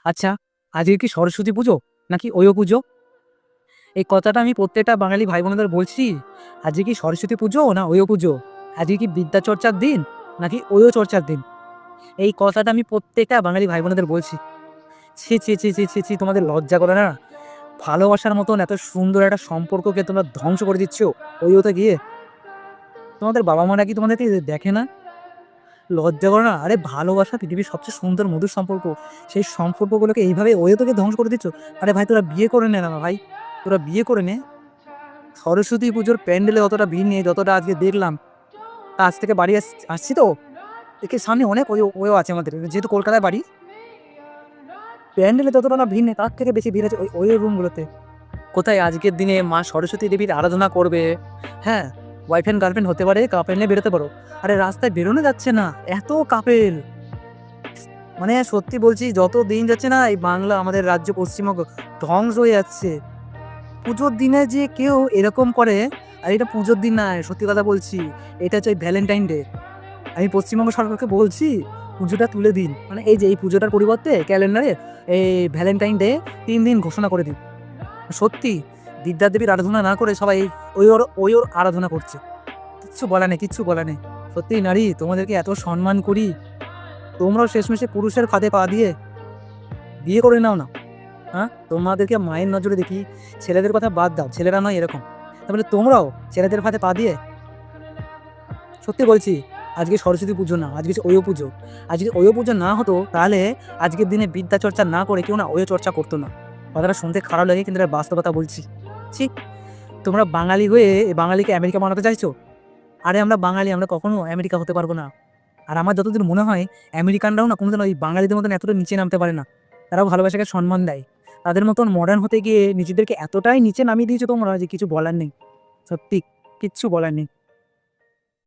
আচ্ছা, আজকে কি সরস্বতী পুজো নাকি ওয়ো পুজো? এই কথাটা আমি প্রত্যেকটা বাঙালি ভাই বোনেদের বলছি। আজকে কি সরস্বতী পুজো না ওয়ো পুজো? আজকে কি বিদ্যা চর্চার দিন নাকি ওয়ো চর্চার দিন? এই কথাটা আমি প্রত্যেকটা বাঙালি ভাই বোনেদের বলছি। ছি, ছি, ছি, ছি, ছি, ছি, তোমাদের লজ্জা করে না? ভালোবাসার মতন এত সুন্দর একটা সম্পর্ককে তোমরা ধ্বংস করে দিচ্ছ ওয়োতে গিয়ে। তোমাদের বাবা মারা কি তোমাদেরকে দেখে না? লজ্জা করে না? আরে ভালোবাসা পৃথিবীর সবচেয়ে সুন্দর মধুর সম্পর্ক। সেই সম্পর্কগুলোকে এইভাবে ওয়োতে গিয়ে ধ্বংস করে দিচ্ছ। আরে ভাই তোরা বিয়ে করে নে না ভাই। তোরা বিয়ে করে নে। সরস্বতী পুজোর প্যান্ডেলে অতটা ভিড় নেই যতটা আজকে দেখলাম। তা আজ থেকে বাড়ি আসছি তো, একে সামনে অনেক ওয়ো আছে আমাদের, যেহেতু কলকাতায় বাড়ি। প্যান্ডেলে যতটা না ভিড় নেই তার থেকে বেশি ভিড় আছে ওই ওয়ো রুমগুলোতে। কোথায় আজকের দিনে মা সরস্বতী দেবীর আরাধনা করবে, হ্যাঁ, ওয়াইফ অ্যান্ড গার্লফ্রেন্ড হতে পারে, কাপেল নিয়ে বেরোতে পারো। আরে রাস্তায় বেরোনো যাচ্ছে না, এত কাপেল। মানে সত্যি বলছি, যত দিন যাচ্ছে না এই বাংলা আমাদের রাজ্য পশ্চিমবঙ্গ ধ্বংস হয়ে যাচ্ছে। পুজোর দিনে যে কেউ এরকম করে, আর এটা পুজোর দিন নয়, সত্যি কথা বলছি, এটা হচ্ছে ভ্যালেন্টাইন ডে। আমি পশ্চিমবঙ্গ সরকারকে বলছি পুজোটা তুলে দিন, মানে এই যে এই পুজোটার পরিবর্তে ক্যালেন্ডারে এই ভ্যালেন্টাইন ডে 3 দিন ঘোষণা করে দিন। সত্যি বিদ্যা দেবীর আরাধনা না করে সবাই ওই ওর আরাধনা করছে। কিচ্ছু বলা নেই, কিচ্ছু বলা নেই। সত্যি নারী, তোমাদেরকে এত সম্মান করি, তোমরাও শেষমেশে পুরুষের ফাঁদে পা দিয়ে বিয়ে করে নাও না। হ্যাঁ, তোমাদেরকে মায়ের নজরে দেখি। ছেলেদের কথা বাদ দাও, ছেলেরা নয় এরকম, তারপরে তোমরাও ছেলেদের ফাঁদে পা দিয়ে। সত্যি বলছি, আজকে সরস্বতী পুজো না, আজকে হচ্ছে ওয়ো পুজো। আজকে ওয়ো পুজো না হতো তাহলে আজকের দিনে বিদ্যা চর্চা না করে কেউ না ওয়ো চর্চা করতো না। কথাটা শুনতে খারাপ লাগে কিন্তু এটা বাস্তবতা বলছি। ছি, তোমরা বাঙালি হয়ে এই বাঙালিকে আমেরিকা বানাতে চাইছো? আরে আমরা বাঙালি, আমরা কখনো আমেরিকা হতে পারবো না। আর আমার যতদূর মনে হয় আমেরিকানরাও না কোনোদিন ওই বাঙালিদের মতন এতটা নিচে নামতে পারে না। তারাও ভালোবাসাকে সম্মান দেয়। তাদের মতন মডার্ন হতে গিয়ে নিজেদেরকে এতটাই নিচে নামিয়ে দিয়েছো তোমরা যে কিছু বলার নেই। সত্যি কিচ্ছু বলার নেই।